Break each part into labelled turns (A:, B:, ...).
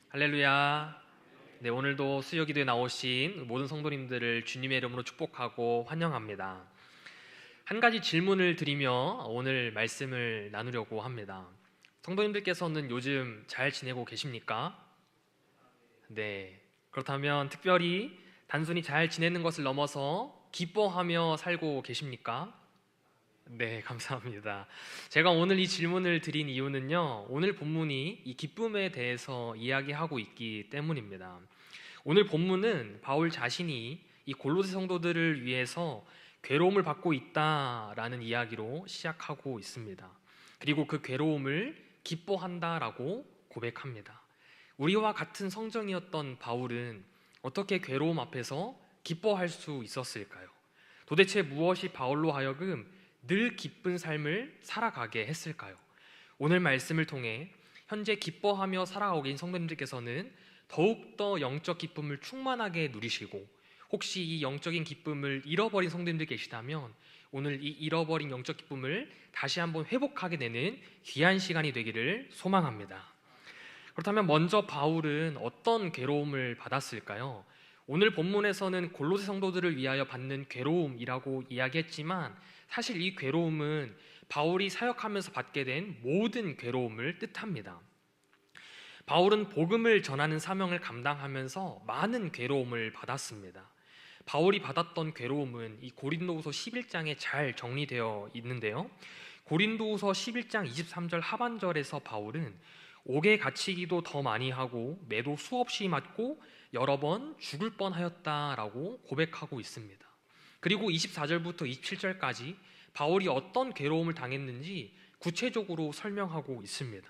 A: 할렐루야. 네, 오늘도 수요기도에 나오신 모든 성도님들을 주님의 이름으로 축복하고 환영합니다. 한 가지 질문을 드리며 오늘 말씀을 나누려고 합니다. 성도님들께서는 요즘 잘 지내고 계십니까? 네. 그렇다면 특별히 단순히 잘 지내는 것을 넘어서 기뻐하며 살고 계십니까? 네, 감사합니다. 제가 오늘 이 질문을 드린 이유는요, 오늘 본문이 이 기쁨에 대해서 이야기하고 있기 때문입니다. 오늘 본문은 바울 자신이 이 골로새 성도들을 위해서 괴로움을 받고 있다라는 이야기로 시작하고 있습니다. 그리고 그 괴로움을 기뻐한다라고 고백합니다. 우리와 같은 성정이었던 바울은 어떻게 괴로움 앞에서 기뻐할 수 있었을까요? 도대체 무엇이 바울로 하여금 늘 기쁜 삶을 살아가게 했을까요? 오늘 말씀을 통해 현재 기뻐하며 살아가고 계신 성도님들께서는 더욱더 영적 기쁨을 충만하게 누리시고, 혹시 이 영적인 기쁨을 잃어버린 성도님들 계시다면 오늘 이 잃어버린 영적 기쁨을 다시 한번 회복하게 되는 귀한 시간이 되기를 소망합니다. 그렇다면 먼저 바울은 어떤 괴로움을 받았을까요? 오늘 본문에서는 골로새 성도들을 위하여 받는 괴로움이라고 이야기했지만 사실 이 괴로움은 바울이 사역하면서 받게 된 모든 괴로움을 뜻합니다. 바울은 복음을 전하는 사명을 감당하면서 많은 괴로움을 받았습니다. 바울이 받았던 괴로움은 이 고린도후서 11장에 잘 정리되어 있는데요, 고린도후서 11장 23절 하반절에서 바울은 옥에 갇히기도 더 많이 하고 매도 수없이 맞고 여러 번 죽을 뻔하였다라고 고백하고 있습니다. 그리고 24절부터 27절까지 바울이 어떤 괴로움을 당했는지 구체적으로 설명하고 있습니다.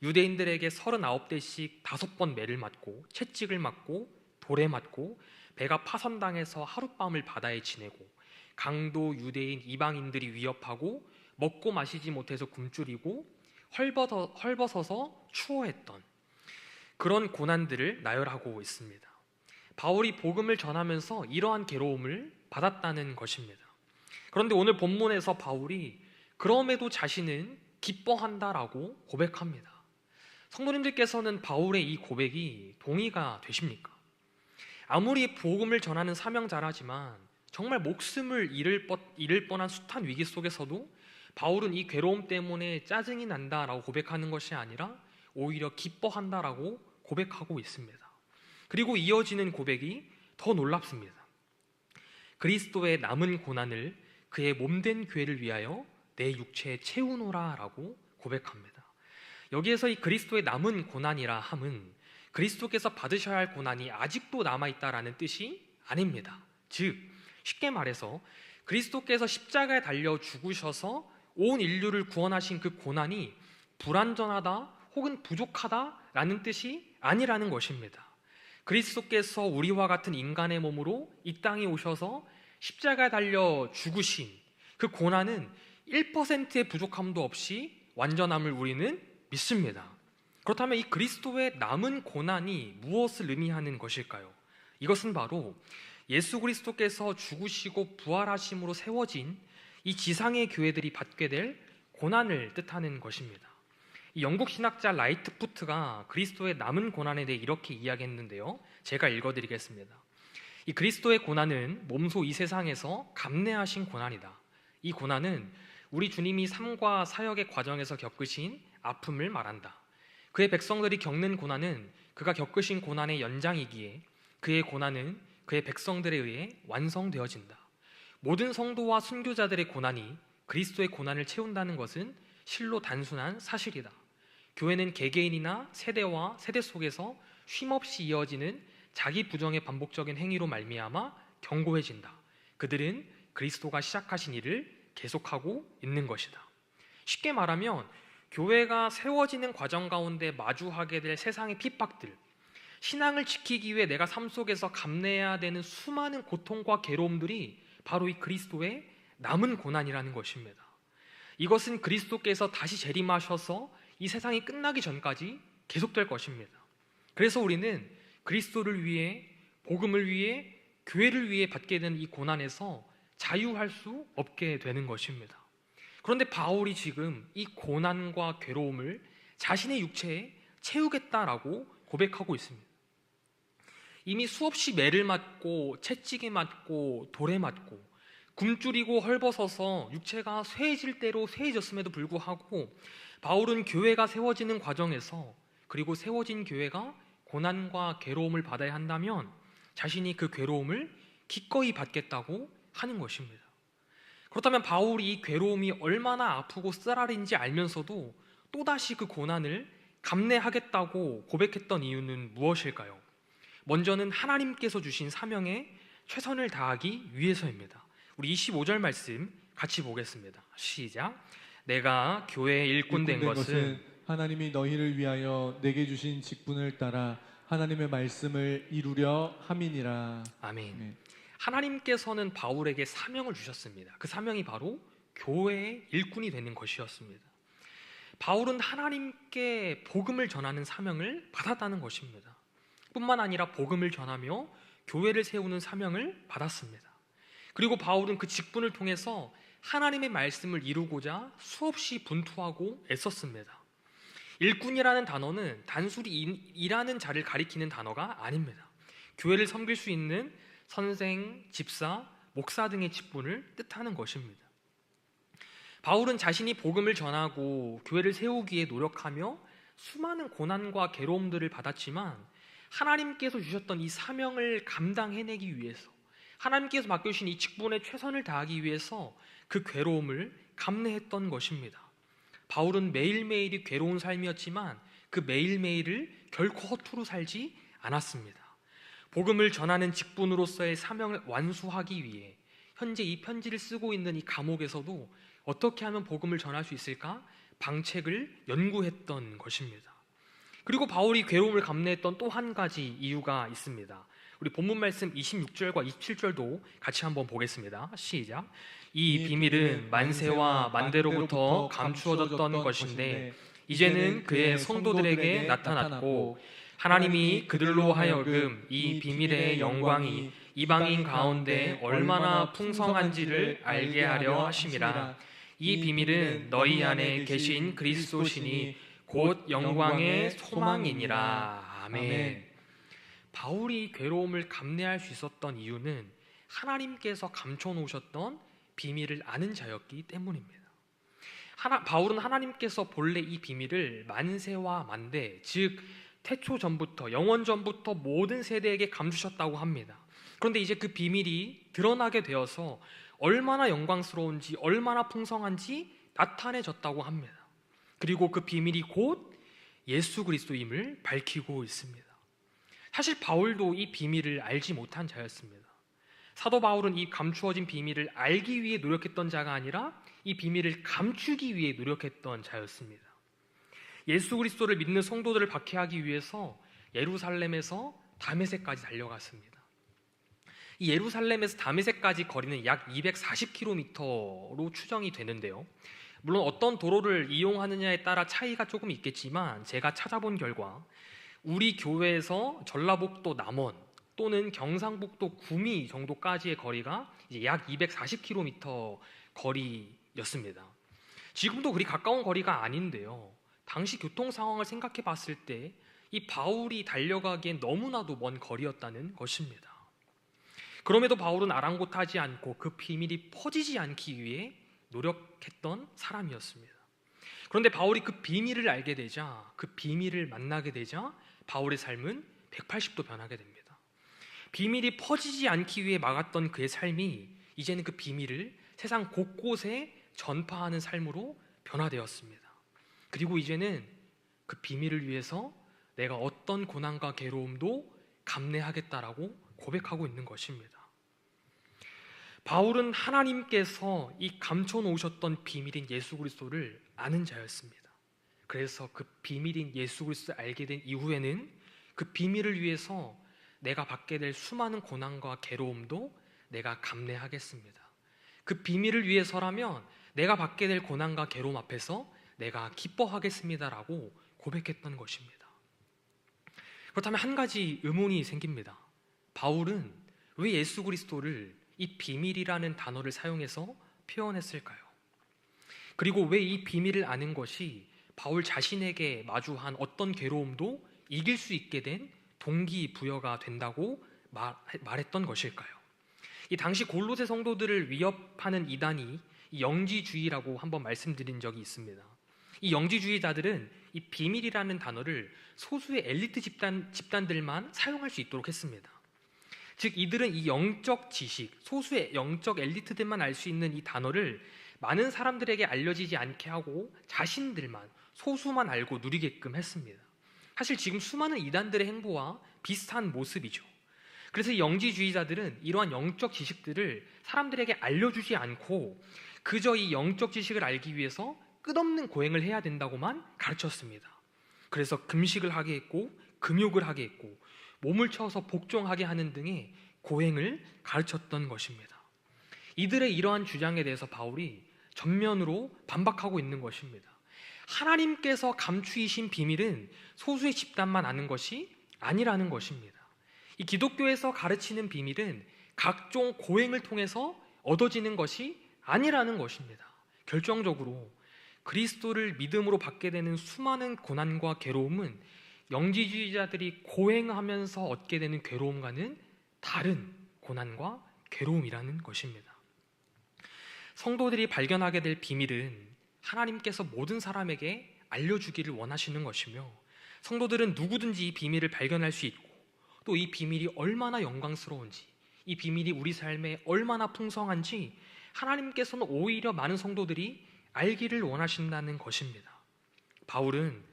A: 유대인들에게 39대씩 5번 매를 맞고 채찍을 맞고 돌에 맞고 배가 파선당해서 하룻밤을 바다에 지내고 강도 유대인 이방인들이 위협하고 먹고 마시지 못해서 굶주리고 헐벗어서 추워했던 그런 고난들을 나열하고 있습니다. 바울이 복음을 전하면서 이러한 괴로움을 받았다는 것입니다. 그런데 오늘 본문에서 바울이 그럼에도 자신은 기뻐한다라고 고백합니다. 성도님들께서는 바울의 이 고백이 동의가 되십니까? 아무리 복음을 전하는 사명자라지만 정말 목숨을 잃을 뻔한 숱한 위기 속에서도 바울은 이 괴로움 때문에 짜증이 난다라고 고백하는 것이 아니라 오히려 기뻐한다라고 고백하고 있습니다. 그리고 이어지는 고백이 더 놀랍습니다. 그리스도의 남은 고난을 그의 몸된 교회를 위하여 내 육체에 채우노라 라고 고백합니다. 여기에서 이 그리스도의 남은 고난이라 함은 그리스도께서 받으셔야 할 고난이 아직도 남아있다라는 뜻이 아닙니다. 즉 쉽게 말해서 그리스도께서 십자가에 달려 죽으셔서 온 인류를 구원하신 그 고난이 불완전하다 혹은 부족하다라는 뜻이 아니라는 것입니다. 그리스도께서 우리와 같은 인간의 몸으로 이 땅에 오셔서 십자가에 달려 죽으신 그 고난은 1%의 부족함도 없이 완전함을 우리는 믿습니다. 그렇다면 이 그리스도의 남은 고난이 무엇을 의미하는 것일까요? 이것은 바로 예수 그리스도께서 죽으시고 부활하심으로 세워진 이 지상의 교회들이 받게 될 고난을 뜻하는 것입니다. 이 영국 신학자 라이트푸트가 그리스도의 남은 고난에 대해 이렇게 이야기했는데요, 제가 읽어드리겠습니다. 이 그리스도의 고난은 몸소 이 세상에서 감내하신 고난이다. 이 고난은 우리 주님이 삶과 사역의 과정에서 겪으신 아픔을 말한다. 그의 백성들이 겪는 고난은 그가 겪으신 고난의 연장이기에 그의 고난은 그의 백성들에 의해 완성되어진다. 모든 성도와 순교자들의 고난이 그리스도의 고난을 채운다는 것은 실로 단순한 사실이다. 교회는 개개인이나 세대와 세대 속에서 쉼없이 이어지는 자기 부정의 반복적인 행위로 말미암아 견고해진다. 그들은 그리스도가 시작하신 일을 계속하고 있는 것이다. 쉽게 말하면 교회가 세워지는 과정 가운데 마주하게 될 세상의 핍박들, 신앙을 지키기 위해 내가 삶 속에서 감내해야 되는 수많은 고통과 괴로움들이 바로 이 그리스도의 남은 고난이라는 것입니다. 이것은 그리스도께서 다시 재림하셔서 이 세상이 끝나기 전까지 계속될 것입니다. 그래서 우리는 그리스도를 위해, 복음을 위해, 교회를 위해 받게 되는 이 고난에서 자유할 수 없게 되는 것입니다. 그런데 바울이 지금 이 고난과 괴로움을 자신의 육체에 채우겠다라고 고백하고 있습니다. 이미 수없이 매를 맞고 채찍에 맞고 돌에 맞고 굶주리고 헐벗어서 육체가 쇠해질 대로 쇠해졌음에도 불구하고 바울은 교회가 세워지는 과정에서, 그리고 세워진 교회가 고난과 괴로움을 받아야 한다면 자신이 그 괴로움을 기꺼이 받겠다고 하는 것입니다. 그렇다면 바울이 이 괴로움이 얼마나 아프고 쓰라린지 알면서도 또다시 그 고난을 감내하겠다고 고백했던 이유는 무엇일까요? 먼저는 하나님께서 주신 사명에 최선을 다하기 위해서입니다. 우리 25절 말씀 같이 보겠습니다. 시작. 내가 교회의 일꾼 된 것은
B: 하나님이 너희를 위하여 내게 주신 직분을 따라 하나님의 말씀을 이루려 함이니라.
A: 아멘.
B: 네.
A: 하나님께서는 바울에게 사명을 주셨습니다. 그 사명이 바로 교회의 일꾼이 되는 것이었습니다. 바울은 하나님께 복음을 전하는 사명을 받았다는 것입니다. 뿐만 아니라 복음을 전하며 교회를 세우는 사명을 받았습니다. 그리고 바울은 그 직분을 통해서 하나님의 말씀을 이루고자 수없이 분투하고 애썼습니다. 일꾼이라는 단어는 단순히 일하는 자를 가리키는 단어가 아닙니다. 교회를 섬길 수 있는 선생, 집사, 목사 등의 직분을 뜻하는 것입니다. 바울은 자신이 복음을 전하고 교회를 세우기에 노력하며 수많은 고난과 괴로움들을 받았지만 하나님께서 주셨던 이 사명을 감당해내기 위해서, 하나님께서 맡겨주신 이 직분에 최선을 다하기 위해서 그 괴로움을 감내했던 것입니다. 바울은 매일매일이 괴로운 삶이었지만 그 매일매일을 결코 허투루 살지 않았습니다. 복음을 전하는 직분으로서의 사명을 완수하기 위해 현재 이 편지를 쓰고 있는 이 감옥에서도 어떻게 하면 복음을 전할 수 있을까? 방책을 연구했던 것입니다. 그리고 바울이 괴로움을 감내했던 또 한 가지 이유가 있습니다. 우리 본문 말씀 26절과 27절도 같이 한번 보겠습니다. 시작. 이 비밀은 만세와 만대로부터 감추어졌던 것인데 이제는 그의 성도들에게 나타났고 하나님이 그들로 하여금 이 비밀의 영광이 이방인 가운데 얼마나 풍성한지를 알게 하려 하심이라. 이 비밀은 너희 안에 계신 그리스도시니 곧 영광의 소망이니라. 아멘. 바울이 괴로움을 감내할 수 있었던 이유는 하나님께서 감춰놓으셨던 비밀을 아는 자였기 때문입니다. 바울은 하나님께서 본래 이 비밀을 만세와 만대, 즉 태초 전부터, 영원 전부터 모든 세대에게 감추셨다고 합니다. 그런데 이제 그 비밀이 드러나게 되어서 얼마나 영광스러운지, 얼마나 풍성한지 나타내졌다고 합니다. 그리고 그 비밀이 곧 예수 그리스도임을 밝히고 있습니다. 사실 바울도 이 비밀을 알지 못한 자였습니다. 사도 바울은 이 감추어진 비밀을 알기 위해 노력했던 자가 아니라 이 비밀을 감추기 위해 노력했던 자였습니다. 예수 그리스도를 믿는 성도들을 박해하기 위해서 예루살렘에서 다메섹까지 달려갔습니다. 이 예루살렘에서 다메섹까지 거리는 약 240km로 추정이 되는데요. 물론 어떤 도로를 이용하느냐에 따라 차이가 조금 있겠지만 제가 찾아본 결과 우리 교회에서 전라북도 남원 또는 경상북도 구미 정도까지의 거리가 이제 약 240km 거리였습니다. 지금도 그리 가까운 거리가 아닌데요. 당시 교통 상황을 생각해 봤을 때 이 바울이 달려가기엔 너무나도 먼 거리였다는 것입니다. 그럼에도 바울은 아랑곳하지 않고 그 비밀이 퍼지지 않기 위해 노력했던 사람이었습니다. 그런데 바울이 그 비밀을 알게 되자, 그 비밀을 만나게 되자 바울의 삶은 180도 변하게 됩니다. 비밀이 퍼지지 않기 위해 막았던 그의 삶이 이제는 그 비밀을 세상 곳곳에 전파하는 삶으로 변화되었습니다. 그리고 이제는 그 비밀을 위해서 내가 어떤 고난과 괴로움도 감내하겠다라고 고백하고 있는 것입니다. 바울은 하나님께서 이 감춰놓으셨던 비밀인 예수 그리스도를 아는 자였습니다. 그래서 그 비밀인 예수 그리스도를 알게 된 이후에는 그 비밀을 위해서 내가 받게 될 수많은 고난과 괴로움도 내가 감내하겠습니다. 그 비밀을 위해서라면 내가 받게 될 고난과 괴로움 앞에서 내가 기뻐하겠습니다라고 고백했던 것입니다. 그렇다면 한 가지 의문이 생깁니다. 바울은 왜 예수 그리스도를 이 비밀이라는 단어를 사용해서 표현했을까요? 그리고 왜 이 비밀을 아는 것이 바울 자신에게 마주한 어떤 괴로움도 이길 수 있게 된 동기부여가 된다고 말했던 것일까요? 이 당시 골로새 성도들을 위협하는 이단이 이 영지주의라고 한번 말씀드린 적이 있습니다. 이 영지주의자들은 이 비밀이라는 단어를 소수의 엘리트 집단들만 사용할 수 있도록 했습니다. 즉 이들은 이 영적 지식, 소수의 영적 엘리트들만 알 수 있는 이 단어를 많은 사람들에게 알려지지 않게 하고 자신들만, 소수만 알고 누리게끔 했습니다. 사실 지금 수많은 이단들의 행보와 비슷한 모습이죠. 그래서 이 영지주의자들은 이러한 영적 지식들을 사람들에게 알려주지 않고 그저 이 영적 지식을 알기 위해서 끝없는 고행을 해야 된다고만 가르쳤습니다. 그래서 금식을 하게 했고 금욕을 하게 했고 몸을 쳐서 복종하게 하는 등의 고행을 가르쳤던 것입니다. 이들의 이러한 주장에 대해서 바울이 전면으로 반박하고 있는 것입니다. 하나님께서 감추이신 비밀은 소수의 집단만 아는 것이 아니라는 것입니다. 이 기독교에서 가르치는 비밀은 각종 고행을 통해서 얻어지는 것이 아니라는 것입니다. 결정적으로 그리스도를 믿음으로 받게 되는 수많은 고난과 괴로움은 영지주의자들이 고행하면서 얻게 되는 괴로움과는 다른 고난과 괴로움이라는 것입니다. 성도들이 발견하게 될 비밀은 하나님께서 모든 사람에게 알려주기를 원하시는 것이며 성도들은 누구든지 이 비밀을 발견할 수 있고 또 이 비밀이 얼마나 영광스러운지 이 비밀이 우리 삶에 얼마나 풍성한지 하나님께서는 오히려 많은 성도들이 알기를 원하신다는 것입니다. 바울은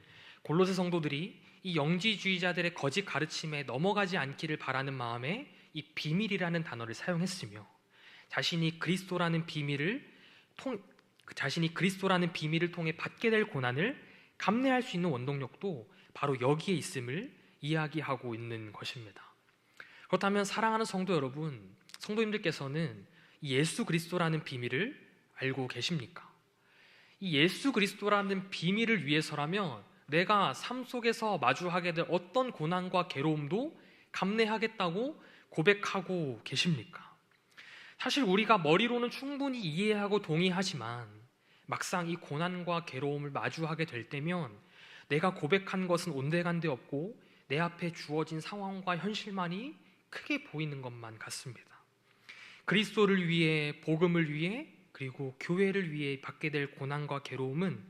A: 골로새 성도들이 이 영지주의자들의 거짓 가르침에 넘어가지 않기를 바라는 마음에 이 비밀이라는 단어를 사용했으며 자신이 그리스도라는 비밀을 통해 받게 될 고난을 감내할 수 있는 원동력도 바로 여기에 있음을 이야기하고 있는 것입니다. 그렇다면 사랑하는 성도 여러분, 성도님들께서는 예수 그리스도라는 비밀을 알고 계십니까? 이 예수 그리스도라는 비밀을 위해서라면 내가 삶 속에서 마주하게 될 어떤 고난과 괴로움도 감내하겠다고 고백하고 계십니까? 사실 우리가 머리로는 충분히 이해하고 동의하지만 막상 이 고난과 괴로움을 마주하게 될 때면 내가 고백한 것은 온데간데 없고 내 앞에 주어진 상황과 현실만이 크게 보이는 것만 같습니다. 그리스도를 위해, 복음을 위해, 그리고 교회를 위해 받게 될 고난과 괴로움은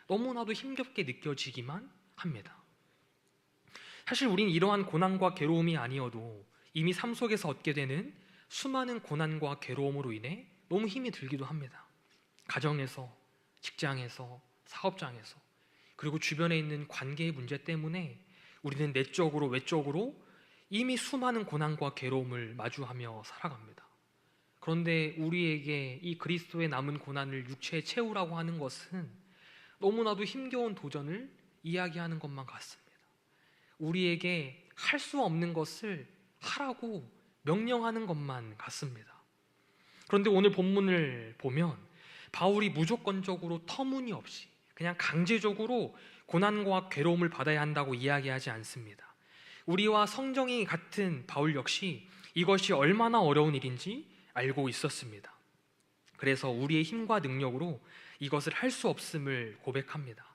A: 너무나도 힘겹게 느껴지기만 합니다. 사실 우린 이러한 고난과 괴로움이 아니어도 이미 삶 속에서 얻게 되는 수많은 고난과 괴로움으로 인해 너무 힘이 들기도 합니다. 가정에서, 직장에서, 사업장에서, 그리고 주변에 있는 관계의 문제 때문에 우리는 내적으로 외적으로 이미 수많은 고난과 괴로움을 마주하며 살아갑니다. 그런데 우리에게 이 그리스도의 남은 고난을 육체에 채우라고 하는 것은 너무나도 힘겨운 도전을 이야기하는 것만 같습니다. 우리에게 할 수 없는 것을 하라고 명령하는 것만 같습니다. 그런데 오늘 본문을 보면 바울이 무조건적으로 터무니없이 그냥 강제적으로 고난과 괴로움을 받아야 한다고 이야기하지 않습니다. 우리와 성정이 같은 바울 역시 이것이 얼마나 어려운 일인지 알고 있었습니다. 그래서 우리의 힘과 능력으로 이것을 할 수 없음을 고백합니다.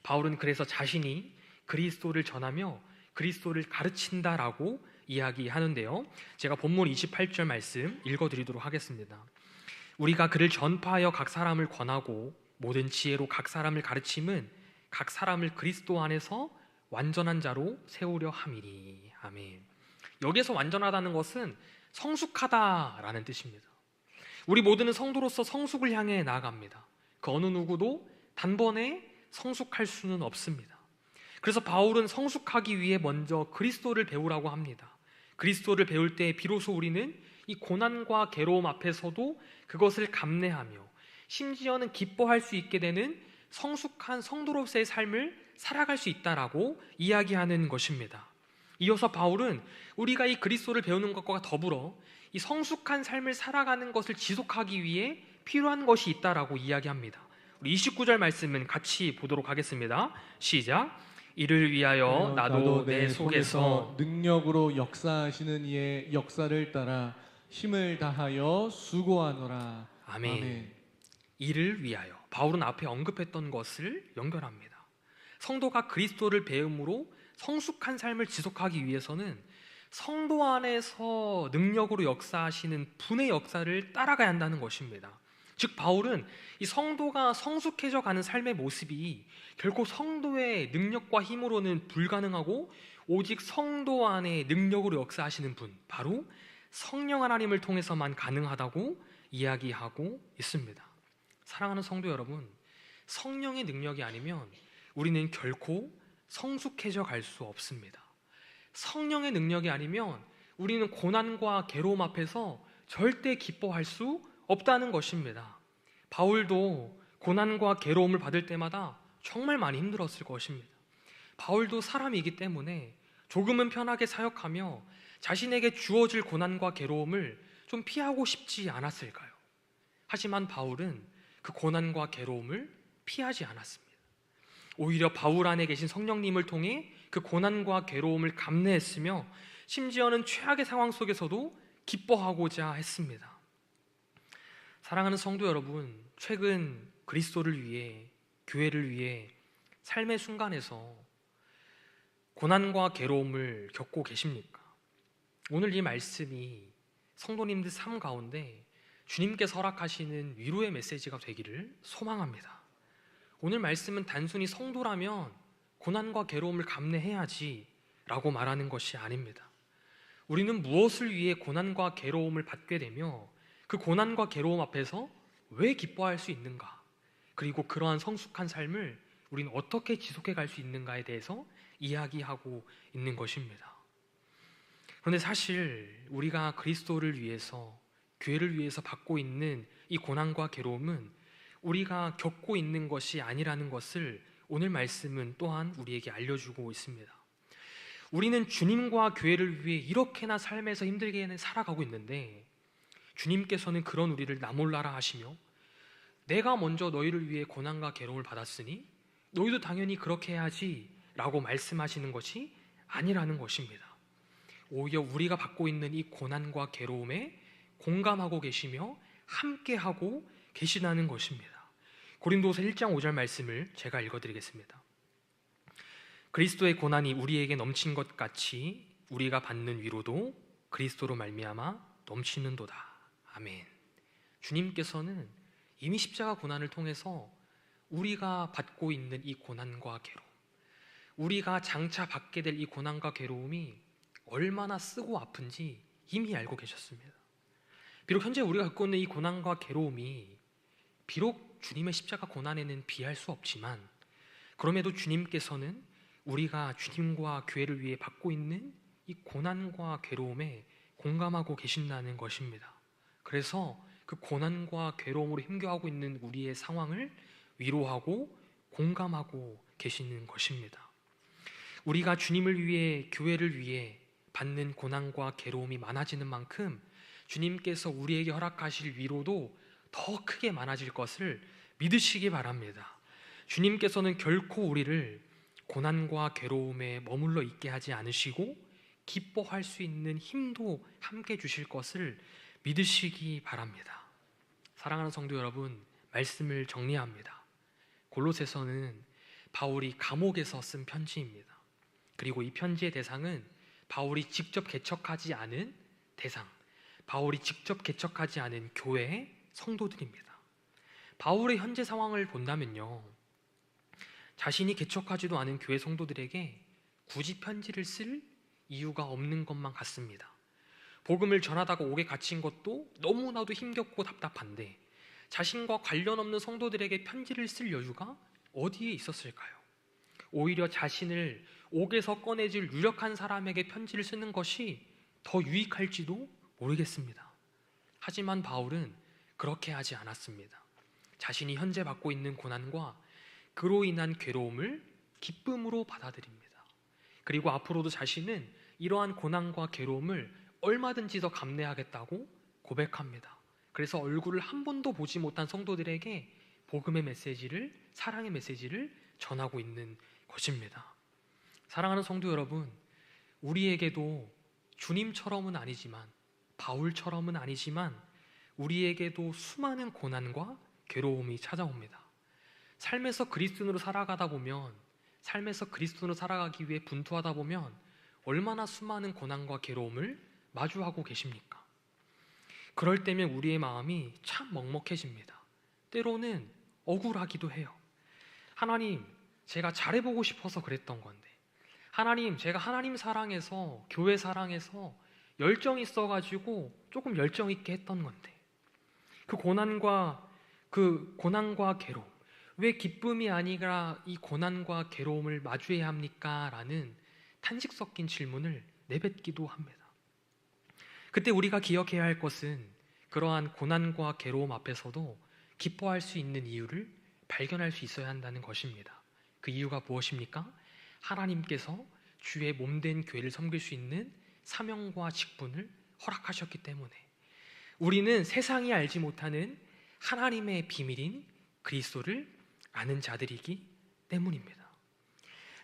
A: 바울은 그래서 자신이 그리스도를 전하며 그리스도를 가르친다라고 이야기하는데요. 제가 본문 28절 말씀 읽어드리도록 하겠습니다. 우리가 그를 전파하여 각 사람을 권하고 모든 지혜로 각 사람을 가르침은 각 사람을 그리스도 안에서 완전한 자로 세우려 함이니. 아멘. 여기에서 완전하다는 것은 성숙하다라는 뜻입니다. 우리 모두는 성도로서 성숙을 향해 나아갑니다. 그 어느 누구도 단번에 성숙할 수는 없습니다. 그래서 바울은 성숙하기 위해 먼저 그리스도를 배우라고 합니다. 그리스도를 배울 때 비로소 우리는 이 고난과 괴로움 앞에서도 그것을 감내하며 심지어는 기뻐할 수 있게 되는 성숙한 성도로서의 삶을 살아갈 수 있다라고 이야기하는 것입니다. 이어서 바울은 우리가 이 그리스도를 배우는 것과 더불어 이 성숙한 삶을 살아가는 것을 지속하기 위해 필요한 것이 있다라고 이야기합니다. 우리 29절 말씀은 같이 보도록 하겠습니다. 시작. 이를 위하여 나도 내 속에서
B: 능력으로 역사하시는 이의 역사를 따라 힘을 다하여 수고하노라.
A: 아멘. 이를 위하여. 바울은 앞에 언급했던 것을 연결합니다. 성도가 그리스도를 배움으로 성숙한 삶을 지속하기 위해서는 성도 안에서 능력으로 역사하시는 분의 역사를 따라가야 한다는 것입니다. 즉 바울은 이 성도가 성숙해져 가는 삶의 모습이 결코 성도의 능력과 힘으로는 불가능하고 오직 성도 안에 능력으로 역사하시는 분, 바로 성령 하나님을 통해서만 가능하다고 이야기하고 있습니다. 사랑하는 성도 여러분, 성령의 능력이 아니면 우리는 결코 성숙해져 갈 수 없습니다. 성령의 능력이 아니면 우리는 고난과 괴로움 앞에서 절대 기뻐할 수 없다는 것입니다. 바울도 고난과 괴로움을 받을 때마다 정말 많이 힘들었을 것입니다. 바울도 사람이기 때문에 조금은 편하게 사역하며 자신에게 주어질 고난과 괴로움을 좀 피하고 싶지 않았을까요? 하지만 바울은 그 고난과 괴로움을 피하지 않았습니다. 오히려 바울 안에 계신 성령님을 통해 그 고난과 괴로움을 감내했으며 심지어는 최악의 상황 속에서도 기뻐하고자 했습니다. 사랑하는 성도 여러분, 최근 그리스도를 위해, 교회를 위해 삶의 순간에서 고난과 괴로움을 겪고 계십니까? 오늘 이 말씀이 성도님들 삶 가운데 주님께서 허락하시는 위로의 메시지가 되기를 소망합니다. 오늘 말씀은 단순히 성도라면 고난과 괴로움을 감내해야지 라고 말하는 것이 아닙니다. 우리는 무엇을 위해 고난과 괴로움을 받게 되며 그 고난과 괴로움 앞에서 왜 기뻐할 수 있는가, 그리고 그러한 성숙한 삶을 우리는 어떻게 지속해 갈 수 있는가에 대해서 이야기하고 있는 것입니다. 그런데 사실 우리가 그리스도를 위해서, 교회를 위해서 받고 있는 이 고난과 괴로움은 우리가 겪고 있는 것이 아니라는 것을 오늘 말씀은 또한 우리에게 알려주고 있습니다. 우리는 주님과 교회를 위해 이렇게나 삶에서 힘들게 살아가고 있는데 주님께서는 그런 우리를 나몰라라 하시며 내가 먼저 너희를 위해 고난과 괴로움을 받았으니 너희도 당연히 그렇게 해야지 라고 말씀하시는 것이 아니라는 것입니다. 오히려 우리가 받고 있는 이 고난과 괴로움에 공감하고 계시며 함께하고 계시다는 것입니다. 고린도서 1장 5절 말씀을 제가 읽어드리겠습니다. 그리스도의 고난이 우리에게 넘친 것 같이 우리가 받는 위로도 그리스도로 말미암아 넘치는도다. 아멘. 주님께서는 이미 십자가 고난을 통해서 우리가 받고 있는 이 고난과 괴로움, 우리가 장차 받게 될 이 고난과 괴로움이 얼마나 쓰고 아픈지 이미 알고 계셨습니다. 비록 현재 우리가 겪고 있는 이 고난과 괴로움이 비록 주님의 십자가 고난에는 비할 수 없지만 그럼에도 주님께서는 우리가 주님과 교회를 위해 받고 있는 이 고난과 괴로움에 공감하고 계신다는 것입니다. 그래서 그 고난과 괴로움으로 힘겨워하고 있는 우리의 상황을 위로하고 공감하고 계시는 것입니다. 우리가 주님을 위해, 교회를 위해 받는 고난과 괴로움이 많아지는 만큼 주님께서 우리에게 허락하실 위로도 더 크게 많아질 것을 믿으시기 바랍니다. 주님께서는 결코 우리를 고난과 괴로움에 머물러 있게 하지 않으시고 기뻐할 수 있는 힘도 함께 주실 것을 믿으시기 바랍니다. 사랑하는 성도 여러분, 말씀을 정리합니다. 골로새서는 바울이 감옥에서 쓴 편지입니다. 그리고 이 편지의 대상은 바울이 직접 개척하지 않은 대상, 바울이 직접 개척하지 않은 교회의 성도들입니다. 바울의 현재 상황을 본다면요, 자신이 개척하지도 않은 교회 성도들에게 굳이 편지를 쓸 이유가 없는 것만 같습니다. 복음을 전하다가 옥에 갇힌 것도 너무나도 힘겹고 답답한데 자신과 관련 없는 성도들에게 편지를 쓸 여유가 어디에 있었을까요? 오히려 자신을 옥에서 꺼내줄 유력한 사람에게 편지를 쓰는 것이 더 유익할지도 모르겠습니다. 하지만 바울은 그렇게 하지 않았습니다. 자신이 현재 받고 있는 고난과 그로 인한 괴로움을 기쁨으로 받아들입니다. 그리고 앞으로도 자신은 이러한 고난과 괴로움을 얼마든지 더 감내하겠다고 고백합니다. 그래서 얼굴을 한 번도 보지 못한 성도들에게 복음의 메시지를, 사랑의 메시지를 전하고 있는 것입니다. 사랑하는 성도 여러분, 우리에게도 주님처럼은 아니지만, 바울처럼은 아니지만 우리에게도 수많은 고난과 괴로움이 찾아옵니다. 삶에서 그리스도인으로 살아가다 보면 삶에서 그리스도로 살아가기 위해 분투하다 보면 얼마나 수많은 고난과 괴로움을 마주하고 계십니까? 그럴 때면 우리의 마음이 참 먹먹해집니다. 때로는 억울하기도 해요. 하나님, 제가 잘해보고 싶어서 그랬던 건데, 하나님, 제가 하나님 사랑해서, 교회 사랑해서 열정 있어가지고 조금 열정 있게 했던 건데, 그 고난과 괴로움, 왜 기쁨이 아니라 이 고난과 괴로움을 마주해야 합니까? 라는 탄식 섞인 질문을 내뱉기도 합니다. 그때 우리가 기억해야 할 것은 그러한 고난과 괴로움 앞에서도 기뻐할 수 있는 이유를 발견할 수 있어야 한다는 것입니다. 그 이유가 무엇입니까? 하나님께서 주의 몸된 교회를 섬길 수 있는 사명과 직분을 허락하셨기 때문에, 우리는 세상이 알지 못하는 하나님의 비밀인 그리스도를 아는 자들이기 때문입니다.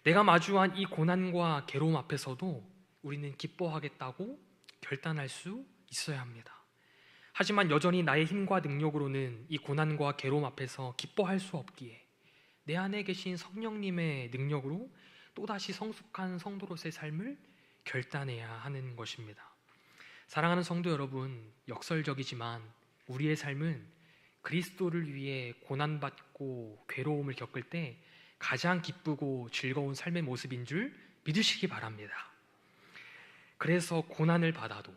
A: 내가 마주한 이 고난과 괴로움 앞에서도 우리는 기뻐하겠다고 결단할 수 있어야 합니다. 하지만 여전히 나의 힘과 능력으로는 이 고난과 괴로움 앞에서 기뻐할 수 없기에 내 안에 계신 성령님의 능력으로 또다시 성숙한 성도로서의 삶을 결단해야 하는 것입니다. 사랑하는 성도 여러분, 역설적이지만 우리의 삶은 그리스도를 위해 고난받고 괴로움을 겪을 때 가장 기쁘고 즐거운 삶의 모습인 줄 믿으시기 바랍니다. 그래서 고난을 받아도,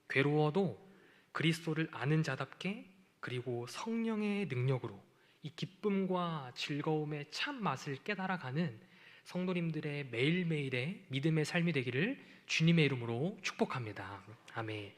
A: 괴로워도 그리스도를 아는 자답게, 그리고 성령의 능력으로 이 기쁨과 즐거움의 참 맛을 깨달아가는 성도님들의 매일매일의 믿음의 삶이 되기를 주님의 이름으로 축복합니다. 아멘.